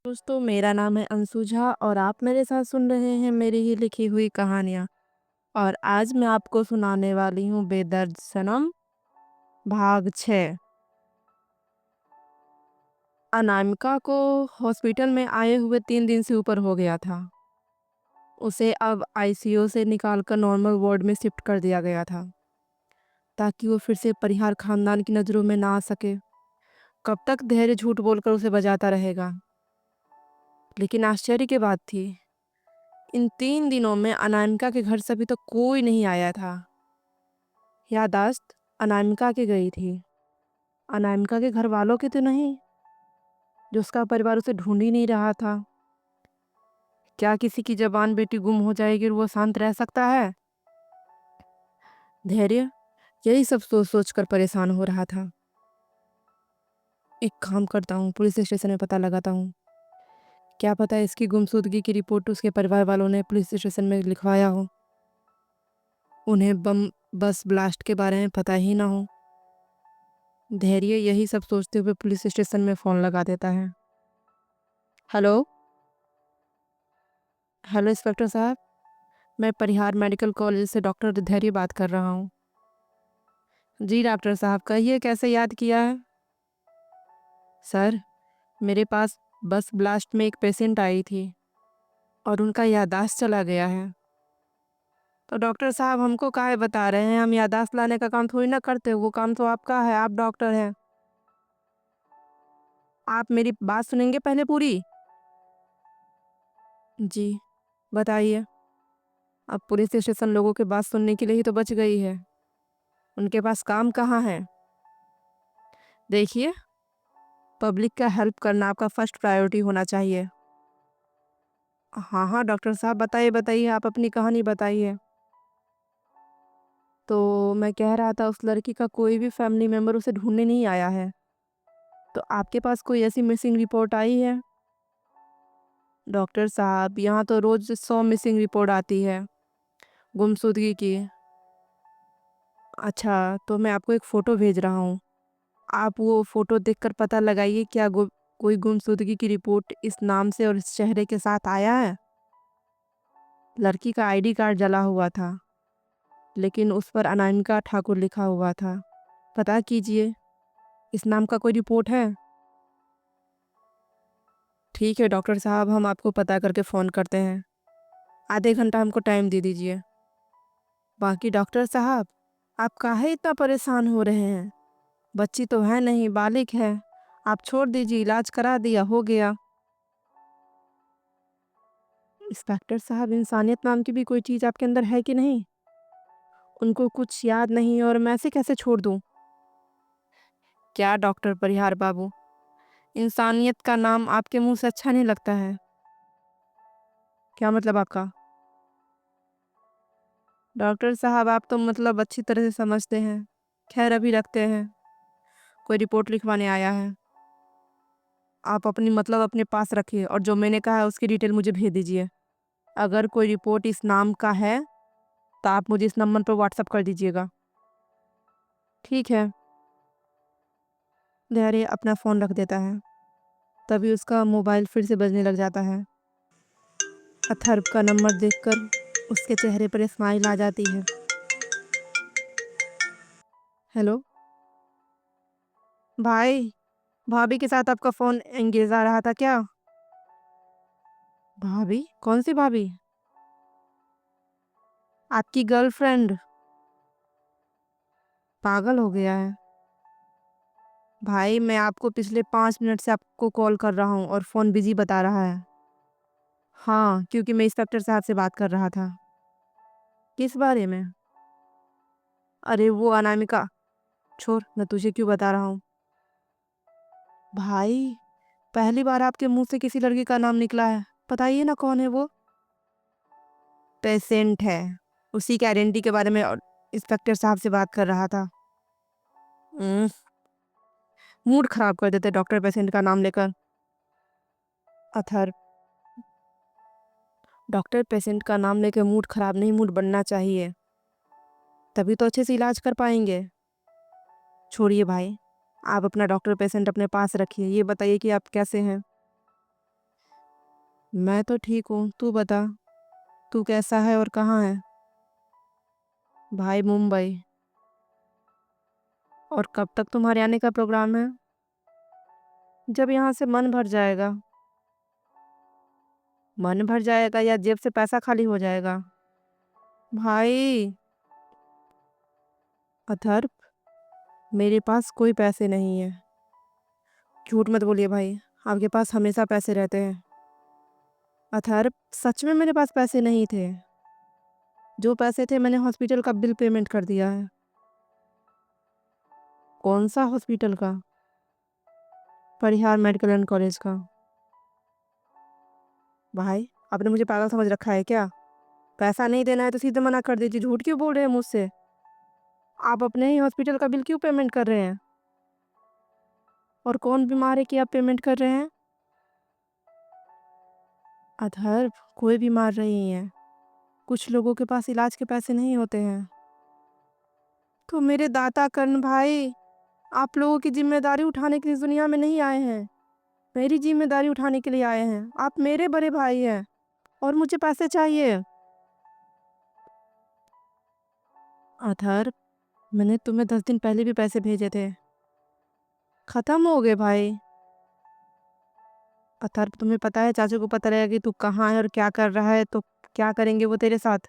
दोस्तों, मेरा नाम है अंशु झा और आप मेरे साथ सुन रहे हैं मेरी ही लिखी हुई कहानियाँ। और आज मैं आपको सुनाने वाली हूँ बेदर्द सनम भाग 6। अनामिका को हॉस्पिटल में आए हुए 3 दिन से ऊपर हो गया था। उसे अब आईसीयू से निकालकर नॉर्मल वार्ड में शिफ्ट कर दिया गया था, ताकि वो फिर से परिहार खानदान की नज़रों में ना आ सके। कब तक धैर्य झूठ बोलकर उसे बजाता रहेगा। लेकिन आश्चर्य की बात थी, इन 3 दिनों में अनामिका के घर से अभी तक कोई नहीं आया था। याददाश्त अनामिका की गई थी, अनामिका के घर वालों की तो नहीं, जो उसका परिवार उसे ढूंढ ही नहीं रहा था। क्या किसी की जबान बेटी गुम हो जाएगी और वो शांत रह सकता है? धैर्य यही सब सोच सोच कर परेशान हो रहा था। एक काम करता हूँ, पुलिस स्टेशन में पता लगाता हूँ। क्या पता इसकी गुमशुदगी की रिपोर्ट उसके परिवार वालों ने पुलिस स्टेशन में लिखवाया हो। उन्हें बस ब्लास्ट के बारे में पता ही ना हो। धैर्य यही सब सोचते हुए पुलिस स्टेशन में फ़ोन लगा देता है। हेलो हेलो इंस्पेक्टर साहब, मैं परिहार मेडिकल कॉलेज से डॉक्टर धैर्य बात कर रहा हूँ। जी डॉक्टर साहब, कहिए कैसे याद किया है? सर, मेरे पास बस ब्लास्ट में एक पेशेंट आई थी और उनका याददाश्त चला गया है। तो डॉक्टर साहब, हमको काहे बता रहे हैं? हम याददाश्त लाने का काम थोड़ी ना करते, वो काम तो आपका है, आप डॉक्टर हैं। आप मेरी बात सुनेंगे पहले पूरी? जी, बताइए। अब पुलिस स्टेशन लोगों की बात सुनने के लिए ही तो बच गई है, उनके पास काम कहाँ है? देखिए, पब्लिक का हेल्प करना आपका फर्स्ट प्रायोरिटी होना चाहिए। हाँ हाँ डॉक्टर साहब, बताइए बताइए, आप अपनी कहानी बताइए। तो मैं कह रहा था, उस लड़की का कोई भी फैमिली मेम्बर उसे ढूंढने नहीं आया है। तो आपके पास कोई ऐसी मिसिंग रिपोर्ट आई है? डॉक्टर साहब, यहाँ तो रोज़ 100 मिसिंग रिपोर्ट आती है गुमशुदगी की। अच्छा, तो मैं आपको एक फ़ोटो भेज रहा हूँ, आप वो फ़ोटो देखकर पता लगाइए, क्या कोई गुमशुदगी की रिपोर्ट इस नाम से और इस चेहरे के साथ आया है? लड़की का आईडी कार्ड जला हुआ था, लेकिन उस पर अनामिका ठाकुर लिखा हुआ था। पता कीजिए, इस नाम का कोई रिपोर्ट है? ठीक है डॉक्टर साहब, हम आपको पता करके फ़ोन करते हैं। आधे घंटा हमको टाइम दे दीजिए। बाकी डॉक्टर साहब, आप काहे इतना परेशान हो रहे हैं? बच्ची तो है नहीं, बालिग है। आप छोड़ दीजिए, इलाज करा दिया, हो गया। इंस्पेक्टर साहब, इंसानियत नाम की भी कोई चीज़ आपके अंदर है कि नहीं? उनको कुछ याद नहीं और मैं ऐसे कैसे छोड़ दूँ? क्या डॉक्टर परिहार बाबू, इंसानियत का नाम आपके मुँह से अच्छा नहीं लगता है? क्या मतलब आपका? डॉक्टर साहब, आप तो मतलब अच्छी तरह से समझते हैं। खैर, अभी रखते हैं। कोई रिपोर्ट लिखवाने आया है। आप अपनी मतलब अपने पास रखिए और जो मैंने कहा है उसकी डिटेल मुझे भेज दीजिए। अगर कोई रिपोर्ट इस नाम का है, तो आप मुझे इस नंबर पर व्हाट्सएप कर दीजिएगा। ठीक है। धैर्य अपना फ़ोन रख देता है। तभी उसका मोबाइल फिर से बजने लग जाता है। अथर्व का नंबर देखकर उसके चेहरे पर स्माइल आ जाती है। हेलो भाई, भाभी के साथ आपका फ़ोन एंगेज आ रहा था क्या? भाभी? कौन सी भाभी? आपकी गर्लफ्रेंड? पागल हो गया है। भाई, मैं आपको पिछले 5 मिनट से आपको कॉल कर रहा हूँ और फ़ोन बिज़ी बता रहा है। हाँ, क्योंकि मैं इंस्पेक्टर साहब से बात कर रहा था। किस बारे में? अरे वो अनामिका। छोड़, मैं तुझे क्यों बता रहा हूँ। भाई, पहली बार आपके मुंह से किसी लड़की का नाम निकला है। बताइए ना कौन है वो? पेशेंट है, उसी के आइडेंटिटी के बारे में और इंस्पेक्टर साहब से बात कर रहा था। मूड खराब कर देते डॉक्टर पेशेंट का नाम लेकर। अथर्व, डॉक्टर पेशेंट का नाम लेकर मूड खराब नहीं, मूड बनना चाहिए, तभी तो अच्छे से इलाज कर पाएंगे। छोड़िए भाई, आप अपना डॉक्टर पेशेंट अपने पास रखिए। ये बताइए कि आप कैसे हैं? मैं तो ठीक हूँ, तू बता, तू कैसा है और कहाँ है? भाई मुंबई। और कब तक तुम्हारे आने का प्रोग्राम है? जब यहाँ से मन भर जाएगा। मन भर जाएगा या जेब से पैसा खाली हो जाएगा? भाई अथर्व, मेरे पास कोई पैसे नहीं है। झूठ मत बोलिए भाई, आपके पास हमेशा पैसे रहते हैं। अथर्व, सच में मेरे पास पैसे नहीं थे। जो पैसे थे मैंने हॉस्पिटल का बिल पेमेंट कर दिया है। कौन सा हॉस्पिटल का? परिहार मेडिकल एंड कॉलेज का। भाई आपने मुझे पागल समझ रखा है क्या? पैसा नहीं देना है तो सीधे मना कर दीजिए, झूठ क्यों बोल रहे हैं मुझसे? आप अपने ही हॉस्पिटल का बिल क्यों पेमेंट कर रहे हैं? और कौन बीमार है कि आप पेमेंट कर रहे हैं? अथर्व, कोई बीमार नहीं है। कुछ लोगों के पास इलाज के पैसे नहीं होते हैं। तो मेरे दाता कर्ण भाई, आप लोगों की जिम्मेदारी उठाने के लिए इस दुनिया में नहीं आए हैं। मेरी जिम्मेदारी उठाने के लिए आए हैं। आप मेरे बड़े भाई हैं और मुझे पैसे चाहिए। अथर्व, मैंने तुम्हें 10 दिन पहले भी पैसे भेजे थे, खत्म हो गए भाई। अथर्व, तुम्हें पता है चाचू को पता लगेगा कि तू कहाँ है और क्या कर रहा है तो क्या करेंगे वो तेरे साथ?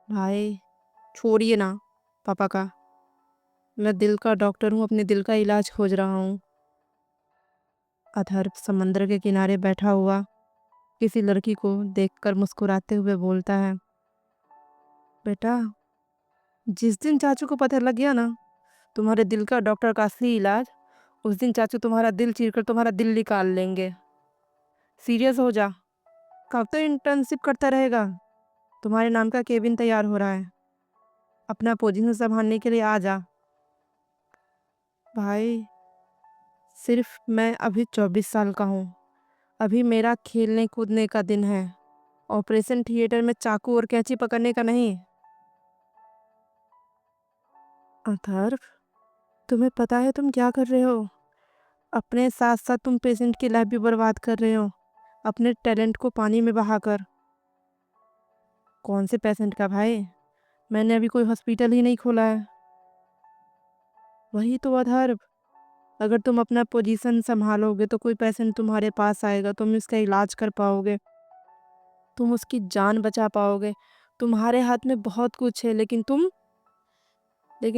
भाई छोड़िए ना पापा का। मैं दिल का डॉक्टर हूँ, अपने दिल का इलाज खोज रहा हूँ। अथर्व समंदर के किनारे बैठा हुआ किसी लड़की को देखकर मुस्कुराते हुए बोलता है, बेटा, जिस दिन चाचू को पता लग गया ना तुम्हारे दिल का डॉक्टर का असली इलाज, उस दिन चाचू तुम्हारा दिल चीरकर तुम्हारा दिल निकाल लेंगे। सीरियस हो जा। कब तो इंटर्नशिप करता रहेगा? तुम्हारे नाम का केबिन तैयार हो रहा है, अपना पोजीशन संभालने के लिए आ जा। भाई सिर्फ मैं अभी 24 साल का हूँ। अभी मेरा खेलने कूदने का दिन है, ऑपरेशन थिएटर में चाकू और कैंची पकड़ने का नहीं। अथर्व, तुम्हें पता है तुम क्या कर रहे हो? अपने साथ साथ तुम पेशेंट की लाइफ भी बर्बाद कर रहे हो, अपने टैलेंट को पानी में बहाकर। कौन से पेशेंट का भाई? मैंने अभी कोई हॉस्पिटल ही नहीं खोला है। वही तो अथर्व, अगर तुम अपना पोजीशन संभालोगे तो कोई पेशेंट तुम्हारे पास आएगा, तुम इसका इलाज कर पाओगे, तुम उसकी जान बचा पाओगे। तुम्हारे हाथ में बहुत कुछ है, लेकिन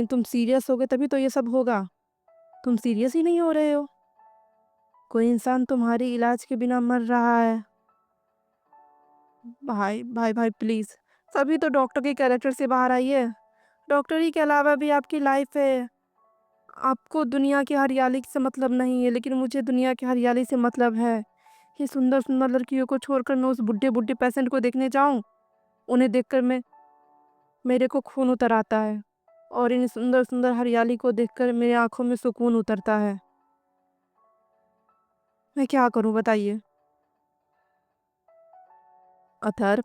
तुम सीरियस होगे तभी तो ये सब होगा। तुम सीरियस ही नहीं हो रहे हो। कोई इंसान तुम्हारी इलाज के बिना मर रहा है। भाई भाई भाई प्लीज, सभी तो डॉक्टर के कैरेक्टर से बाहर आइए। डॉक्टर ही के अलावा भी आपकी लाइफ है। आपको दुनिया की हरियाली से मतलब नहीं है, लेकिन मुझे दुनिया की हरियाली से मतलब है। ये सुंदर सुंदर लड़कियों को छोड़कर मैं उस बुढ़े बुढ़े पेशेंट को देखने जाऊं, उन्हें देखकर मेरे को खून उतर आता है। और इन सुंदर सुंदर हरियाली को देखकर मेरी आंखों में सुकून उतरता है। मैं क्या करूं बताइए? अथर्व,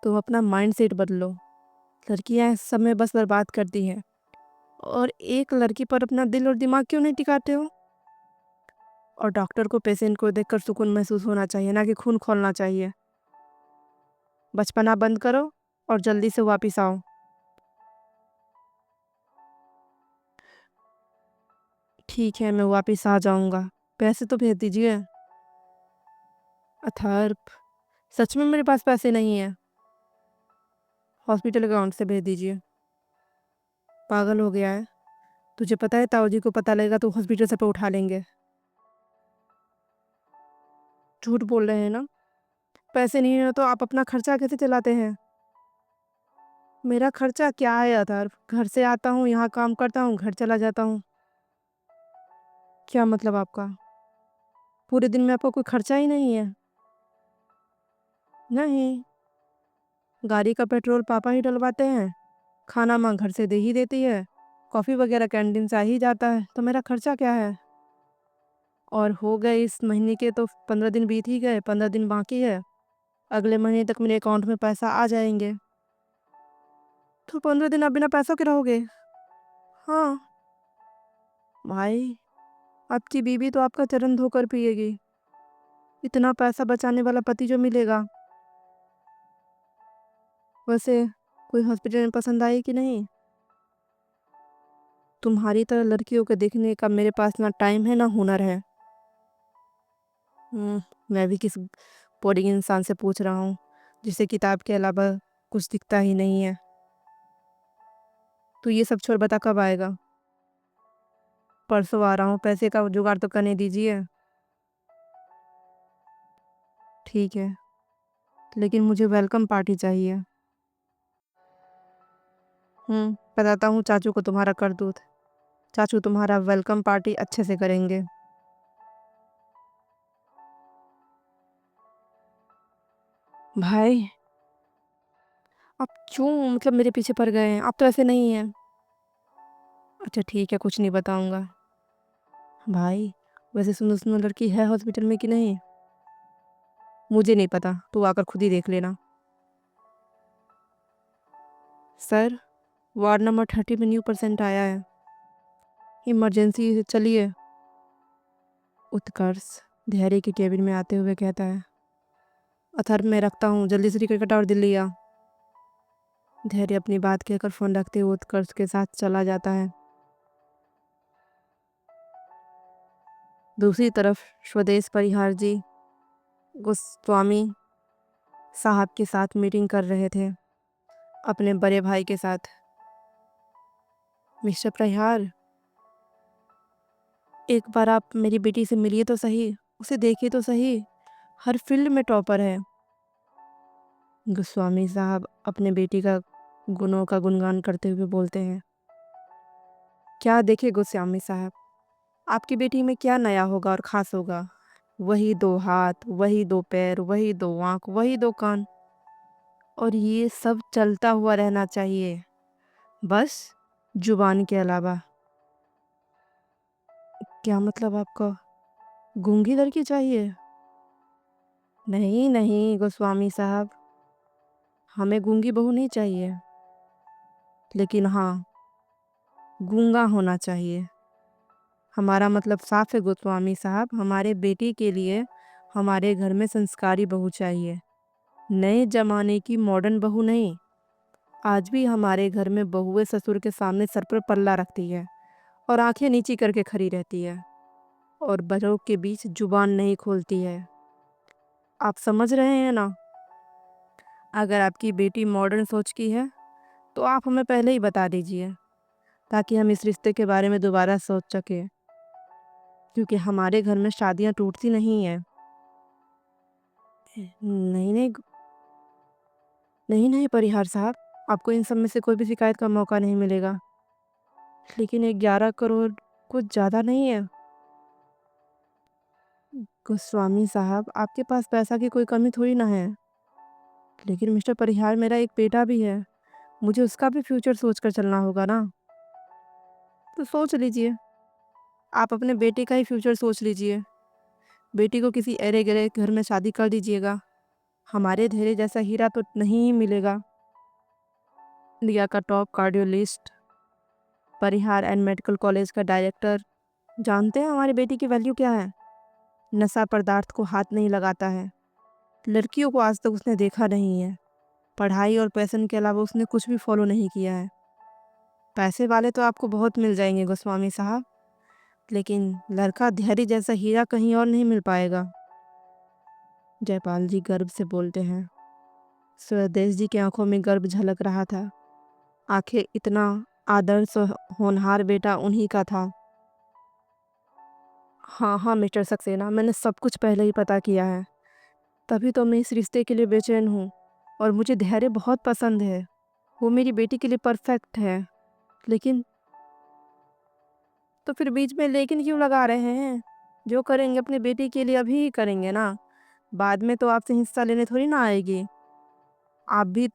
तुम अपना माइंड सेट बदलो। लड़कियां इस समय बस बर्बाद करती हैं, और एक लड़की पर अपना दिल और दिमाग क्यों नहीं टिकाते हो? और डॉक्टर को पेशेंट को देखकर सुकून महसूस होना चाहिए, ना कि खून खोलना चाहिए। बचपना बंद करो और जल्दी से वापिस आओ। ठीक है, मैं वापिस आ जाऊंगा। पैसे तो भेज दीजिए। अथर्व, सच में मेरे पास पैसे नहीं है। हॉस्पिटल अकाउंट से भेज दीजिए। पागल हो गया है? तुझे पता है ताऊ जी को पता लगेगा तो हॉस्पिटल से पे उठा लेंगे। झूठ बोल रहे हैं ना? पैसे नहीं है तो आप अपना खर्चा कैसे चलाते हैं? मेरा खर्चा क्या है अथर्व? घर से आता हूँ, यहाँ काम करता हूँ, घर चला जाता हूँ। क्या मतलब आपका? पूरे दिन में आपका कोई खर्चा ही नहीं है? नहीं, गाड़ी का पेट्रोल पापा ही डलवाते हैं, खाना माँ घर से दे ही देती है, कॉफ़ी वगैरह कैंटीन से आ ही जाता है, तो मेरा खर्चा क्या है? और हो गए इस महीने के तो 15 दिन बीत ही गए, 15 दिन बाकी है। अगले महीने तक मेरे अकाउंट में पैसा आ जाएंगे। तो 15 दिन आप बिना पैसों के रहोगे? हाँ भाई, आपकी बीवी तो आपका चरण धोकर पिएगी। इतना पैसा बचाने वाला पति जो मिलेगा। वैसे कोई हॉस्पिटल में पसंद आई कि नहीं? तुम्हारी तरह लड़कियों को देखने का मेरे पास ना टाइम है ना हुनर है। मैं भी किस बोरिंग इंसान से पूछ रहा हूँ जिसे किताब के अलावा कुछ दिखता ही नहीं है। तो ये सब छोड़, बता कब आएगा? परसों आ रहा हूँ, पैसे का जुगाड़ तो करने दीजिए। ठीक है, लेकिन मुझे वेलकम पार्टी चाहिए। बताता हूँ चाचू को तुम्हारा करतूत। चाचू तुम्हारा वेलकम पार्टी अच्छे से करेंगे। भाई, आप क्यों मतलब मेरे पीछे पड़ गए हैं? आप तो ऐसे नहीं हैं। अच्छा ठीक है, कुछ नहीं बताऊंगा। भाई, वैसे सुनो सुनो लड़की है हॉस्पिटल में कि नहीं? मुझे नहीं पता, तू आकर खुद ही देख लेना। सर, वार्ड नंबर 30 में न्यू पेशेंट आया है, इमरजेंसी है, चलिए। उत्कर्ष धैर्य की केबिन में आते हुए कहता है, अथर्व मैं रखता हूँ, जल्दी से टिकट कटा और दिल्ली आ। धैर्य अपनी बात कहकर फोन रखते हुए उत्कर्ष के साथ चला जाता है। दूसरी तरफ स्वदेश परिहार जी गोस्वामी साहब के साथ मीटिंग कर रहे थे, अपने बड़े भाई के साथ। मिस्टर परिहार, एक बार आप मेरी बेटी से मिलिए तो सही, उसे देखिए तो सही, हर फील्ड में टॉपर है। गोस्वामी साहब अपने बेटी का गुणों का गुणगान करते हुए बोलते हैं, क्या देखे गोस्वामी साहब, आपकी बेटी में क्या नया होगा और खास होगा? वही 2 हाथ, वही 2 पैर, वही 2 आँख, वही 2 कान, और ये सब चलता हुआ रहना चाहिए, बस जुबान के अलावा। क्या मतलब आपका? गूंगी लड़की चाहिए? नहीं नहीं गोस्वामी साहब, हमें गूंगी बहू नहीं चाहिए, लेकिन हाँ, गूंगा होना चाहिए। हमारा मतलब साफ है गोस्वामी साहब, हमारे बेटी के लिए हमारे घर में संस्कारी बहू चाहिए, नए जमाने की मॉडर्न बहू नहीं। आज भी हमारे घर में बहुएं ससुर के सामने सर पर पल्ला रखती है और आंखें नीची करके खड़ी रहती है, और बड़ों के बीच जुबान नहीं खोलती है। आप समझ रहे हैं ना? अगर आपकी बेटी मॉडर्न सोच की है तो आप हमें पहले ही बता दीजिए, ताकि हम इस रिश्ते के बारे में दोबारा सोच सकें, क्योंकि हमारे घर में शादियां टूटती नहीं हैं। नहीं नहीं नहीं नहीं परिहार साहब, आपको इन सब में से कोई भी शिकायत का मौका नहीं मिलेगा। लेकिन 11 करोड़ कुछ ज़्यादा नहीं है? गोस्वामी साहब, आपके पास पैसा की कोई कमी थोड़ी ना है। लेकिन मिस्टर परिहार, मेरा एक बेटा भी है, मुझे उसका भी फ्यूचर सोच कर चलना होगा ना। तो सोच लीजिए, आप अपने बेटे का ही फ्यूचर सोच लीजिए। बेटी को किसी अरे गरे घर में शादी कर दीजिएगा, हमारे धैर्य जैसा हीरा तो नहीं ही मिलेगा। इंडिया का top cardiologist, Parihar and medical college का डायरेक्टर, जानते हैं हमारी बेटी की वैल्यू क्या है? नशा पदार्थ को हाथ नहीं लगाता है, लड़कियों को आज तक उसने देखा नहीं है, पढ़ाई और पैशन के अलावा उसने कुछ भी फॉलो नहीं किया है। पैसे वाले तो आपको बहुत मिल जाएंगे गोस्वामी साहब, लेकिन लड़का धैर्य जैसा हीरा कहीं और नहीं मिल पाएगा। जयपाल जी गर्व से बोलते हैं। स्वदेश जी की आंखों में गर्व झलक रहा था, आखिर इतना आदर्श और होनहार बेटा उन्हीं का था। हाँ हाँ मिस्टर सक्सेना, मैंने सब कुछ पहले ही पता किया है, तभी तो मैं इस रिश्ते के लिए बेचैन हूँ। और मुझे धैर्य बहुत पसंद है, वो मेरी बेटी के लिए परफेक्ट है। लेकिन तो फिर बीच में लेकिन क्यों लगा रहे हैं? जो करेंगे अपनी बेटी के लिए अभी ही करेंगे ना, बाद में तो आपसे हिस्सा लेने थोड़ी ना आएगी। आप भी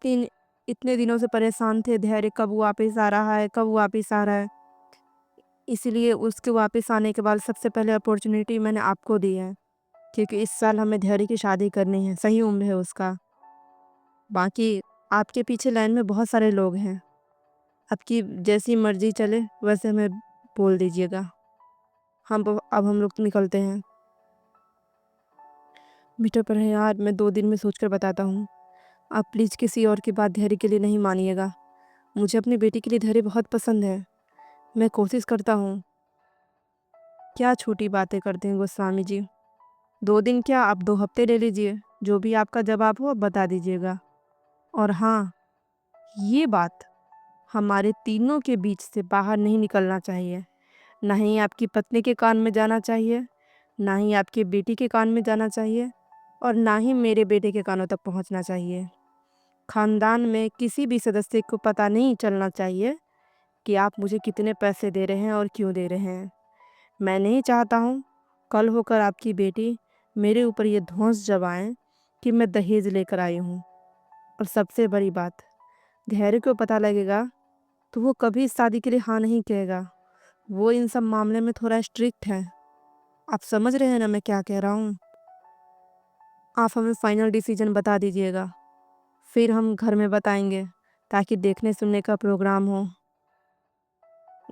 इतने दिनों से परेशान थे, धैर्य कब वापस आ रहा है, कब वापस आ रहा है। इसलिए उसके वापस आने के बाद सबसे पहले अपॉर्चुनिटी मैंने आपको दी है, क्योंकि इस साल हमें धैर्य की शादी करनी है, सही उम्र है उसका। बाकी आपके पीछे लाइन में बहुत सारे लोग हैं, आपकी जैसी मर्जी चले वैसे हमें बोल दीजिएगा। अब हम लोग निकलते हैं। बेटा पर है यार, मैं 2 दिन में सोच कर बताता हूँ। आप प्लीज़ किसी और की बात धैर्य के लिए नहीं मानिएगा। मुझे अपनी बेटी के लिए धैर्य बहुत पसंद है। मैं कोशिश करता हूँ। क्या छोटी बातें करते हैं गोस्वामी जी। 2 दिन क्या, आप 2 हफ्ते ले लीजिए। जो भी आपका जवाब हो आप बता दीजिएगा। और हाँ, ये बात हमारे तीनों के बीच से बाहर नहीं निकलना चाहिए। ना ही आपकी पत्नी के कान में जाना चाहिए, ना ही आपकी बेटी के कान में जाना चाहिए, और ना ही मेरे बेटे के कानों तक पहुंचना चाहिए। खानदान में किसी भी सदस्य को पता नहीं चलना चाहिए कि आप मुझे कितने पैसे दे रहे हैं और क्यों दे रहे हैं। मैं नहीं चाहता हूँ कल होकर आपकी बेटी मेरे ऊपर ये धौंस जमाए कि मैं दहेज लेकर आई हूँ। और सबसे बड़ी बात, धैर्य को पता लगेगा तो वो कभी इस शादी के लिए हाँ नहीं कहेगा। वो इन सब मामले में थोड़ा स्ट्रिक्ट है। आप समझ रहे हैं ना मैं क्या कह रहा हूँ? आप हमें फाइनल डिसीजन बता दीजिएगा, फिर हम घर में बताएंगे ताकि देखने सुनने का प्रोग्राम हो।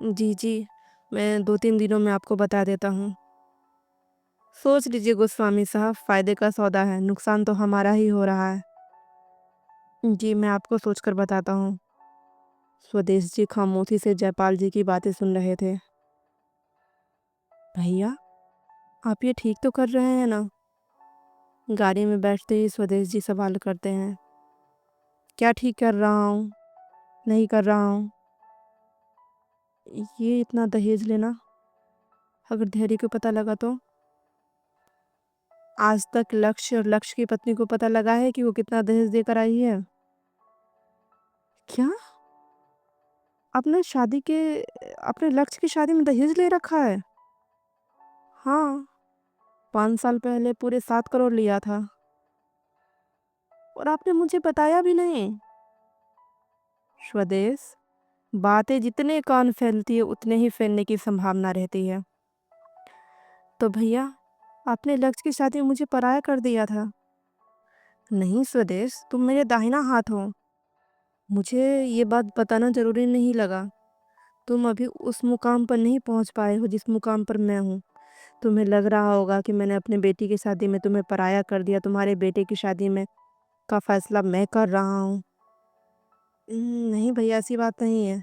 जी जी, मैं 2-3 दिनों में आपको बता देता हूँ। सोच लीजिए गोस्वामी साहब, फ़ायदे का सौदा है, नुकसान तो हमारा ही हो रहा है। जी, मैं आपको सोचकर बताता हूँ। स्वदेश जी खामोशी से जयपाल जी की बातें सुन रहे थे। भैया, आप ये ठीक तो कर रहे हैं ना? गाड़ी में बैठते ही स्वदेश जी सवाल करते हैं। क्या ठीक कर रहा हूँ? नहीं कर रहा हूँ। ये इतना दहेज लेना, अगर धैर्य को पता लगा तो? आज तक लक्ष्य और लक्ष्य की पत्नी को पता लगा है कि वो कितना दहेज देकर आई है? क्या? अपने लक्ष्य की शादी में दहेज ले रखा है? हाँ, 5 साल पहले पूरे 7 करोड़ लिया था। और आपने मुझे बताया भी नहीं। स्वदेश, बातें जितने कान फैलती है उतने ही फैलने की संभावना रहती है। तो भैया, आपने लक्ष्य की शादी में मुझे पराया कर दिया था। नहीं स्वदेश, तुम मेरे दाहिना हाथ हो। मुझे ये बात बताना जरूरी नहीं लगा। तुम अभी उस मुकाम पर नहीं पहुंच पाए हो जिस मुकाम पर मैं हूँ। तुम्हें लग रहा होगा कि मैंने अपने बेटी की शादी में तुम्हें पराया कर दिया, तुम्हारे बेटे की शादी में का फैसला मैं कर रहा हूँ। नहीं भैया, ऐसी बात नहीं है।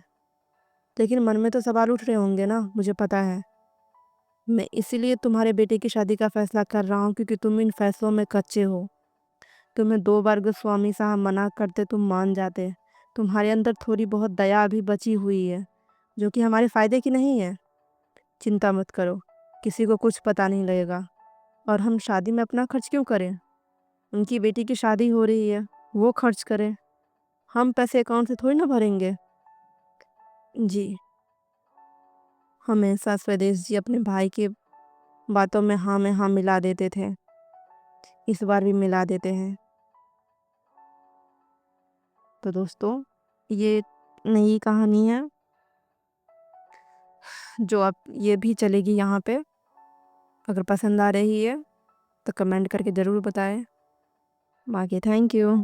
लेकिन मन में तो सवाल उठ रहे होंगे ना, मुझे पता है। मैं इसीलिए तुम्हारे बेटे की शादी का फैसला कर रहा हूँ क्योंकि तुम इन फैसलों में कच्चे हो। तुम्हें 2 बार गोस्वामी साहब मना करते तुम मान जाते। तुम्हारे अंदर थोड़ी बहुत दया अभी बची हुई है, जो कि हमारे फायदे की नहीं है। चिंता मत करो, किसी को कुछ पता नहीं लगेगा। और हम शादी में अपना खर्च क्यों करें? उनकी बेटी की शादी हो रही है, वो खर्च करें। हम पैसे अकाउंट से थोड़ी ना भरेंगे। जी, हमेशा स्वदेश जी अपने भाई की बातों में हाँ मिला देते थे। इस बार भी मिला देते हैं। तो दोस्तों, ये नई कहानी है जो अब ये भी चलेगी यहाँ पे। अगर पसंद आ रही है तो कमेंट करके ज़रूर बताएं। बाकी थैंक यू।